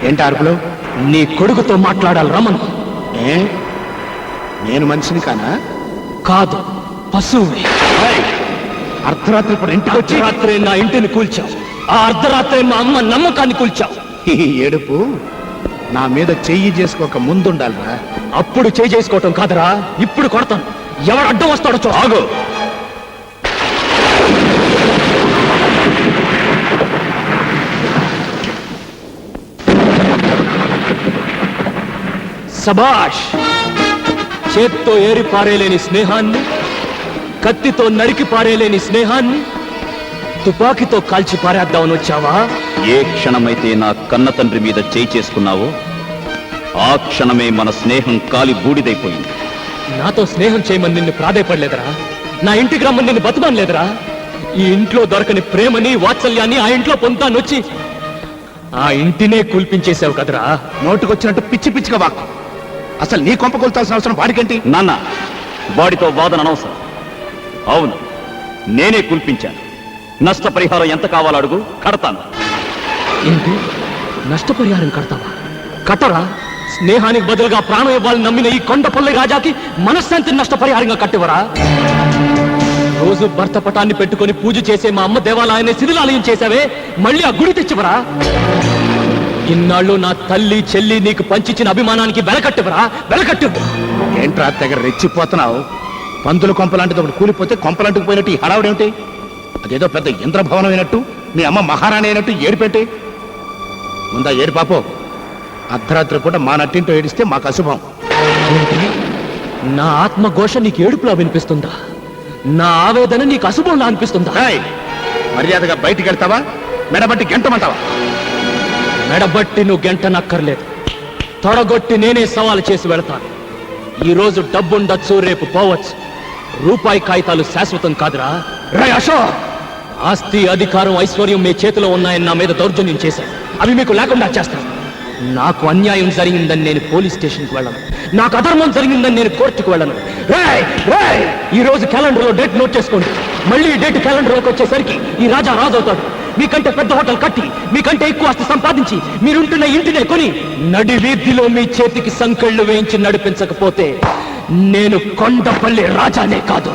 ఏంటి అరుపులు? నీ కొడుకుతో మాట్లాడాలి రమను. నేను మనిషిని కానా? కాదు, పశువుని. అర్ధరాత్రి ఇప్పుడు ఇంటికి వచ్చి రాత్రి నా ఇంటిని కూల్చావు. ఆ అర్ధరాత్రి మా అమ్మ నమ్మకాన్ని కూల్చావు. ఈ ఏడుపు నా మీద చెయ్యి చేసుకోక ముందుండాలిరా. అప్పుడు చెయ్యి చేసుకోవటం కాదురా, ఇప్పుడు కొడతాను. ఎవడు అడ్డం వస్తాడో చూస్తాగు. సబాష్! చేత్తో ఏరి పారేలేని స్నేహాన్ని, కత్తితో నరికి పారేలేని స్నేహాన్ని తుపాకీతో కాల్చి పారేద్దామని వచ్చావా? ఏ క్షణమైతే నా కన్న తండ్రి మీద చేయి చేసుకున్నావో ఆ క్షణమే మన స్నేహం కాలి బూడిదైపోయింది. నాతో స్నేహం చేయమని నిన్ను ప్రాధేయపడలేదురా. నా ఇంటికి రమ్మని నిన్ను బతుమనలేదురా. ఈ ఇంట్లో దొరకని ప్రేమని వాత్సల్యాన్ని ఆ ఇంట్లో పొందుతానొచ్చి ఆ ఇంటినే కూల్పించేశావు కదరా. నోటుకొచ్చినట్టు పిచ్చి పిచ్చిగా వాక్కు. అసలు నీ కొంప కొల్తాల్సిన అవసరం వాడికేంటి? నాన్న, వాడితో వాదన అనవసరం. అవును, నేనే కూల్పించాను. నష్టపరిహారం ఎంత కావాలో అడుగు, కడతాను. ఏంటి? నష్టపరిహారం కడతావా? కట్టరా. స్నేహానికి బదులుగా ప్రాణం ఇవ్వాలని నమ్మిన ఈ కొండపల్లి రాజాకి మనశ్శాంతిని నష్టపరిహారంగా కట్టివరా? రోజు భర్త పటాన్ని పెట్టుకుని పూజ చేసే మా అమ్మ దేవాలయాన్ని శిథిలాలయం చేశావే, మళ్ళీ ఆ గుడి తెచ్చివరా? ఇన్నాళ్ళు నా తల్లి చెల్లి నీకు పంచిచ్చిన అభిమానానికి వెలకట్టివరా? వెలకట్టివు. ఏంట్రా దగ్గర రెచ్చిపోతున్నావు? పందులు కొంపలాంటిది ఒకటి కూలిపోతే కొంపలాంటికి పోయినట్టు ఈ హడావుడేమిటి? అదేదో పెద్ద ఇంద్రభవనం అయినట్టు, మీ అమ్మ మహారాణి అయినట్టు ఏడిపెట్టి ముందా ఏడు పాపో. అర్ధరాత్రి పూట మా నట్టింటో ఏడిస్తే మాకు అశుభం. నా ఆత్మఘోష నీకు ఏడుపులా వినిపిస్తుందా? నా ఆవేదన నీకు అశుభంలా అనిపిస్తుందా? మర్యాదగా బయటికి వెళ్తావా, మెడబట్టి గెంటమంటావా? మెడబట్టి నువ్వు గెంటనక్కర్లేదు, తొడగొట్టి నేనే సవాలు చేసి వెళతాను. ఈ రోజు డబ్బుండొచ్చు, రేపు పోవచ్చు. రూపాయి కాగితాలు శాశ్వతం కాదురా. అశోక్, ఆస్తి అధికారం ఐశ్వర్యం మీ చేతిలో ఉన్నాయని నా మీద దౌర్జన్యం చేశాను. అవి మీకు లేకుండా చేస్తాను. నాకు అన్యాయం జరిగిందని నేను పోలీస్ స్టేషన్కి వెళ్ళను. నాకు అధర్మం జరిగిందని నేను కోర్టుకు వెళ్ళను. ఈ రోజు క్యాలెండర్లో డేట్ నోట్ చేసుకోండి. మళ్ళీ డేట్ క్యాలెండర్లోకి వచ్చేసరికి ఈ రాజా రాజవుతాడు. మీకంటే పెద్ద హోటల్ కట్టి, మీకంటే ఎక్కువ ఆస్తి సంపాదించి, మీరుంటున్న ఇంటినే కొని నడి వీధిలో మీ చేతికి సంకెళ్ళు వేయించి నడిపించకపోతే నేను కొండపల్లి రాజానే కాదు.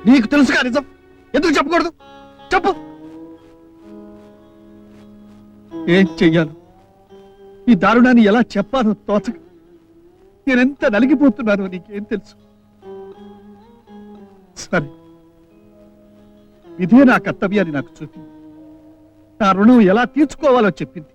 నీకు తెలుసుగా నిజం, ఎందుకు చెప్పకూడదు? చెప్పు. ఏం చెయ్యాను? ఈ దారుణాన్ని ఎలా చెప్పానో తోచక నేనెంత నలిగిపోతున్నానో నీకేం తెలుసు? సరే, ఇదే నా కర్తవ్యాన్ని నాకు చూపింది. నా రుణం ఎలా తీర్చుకోవాలో చెప్పింది.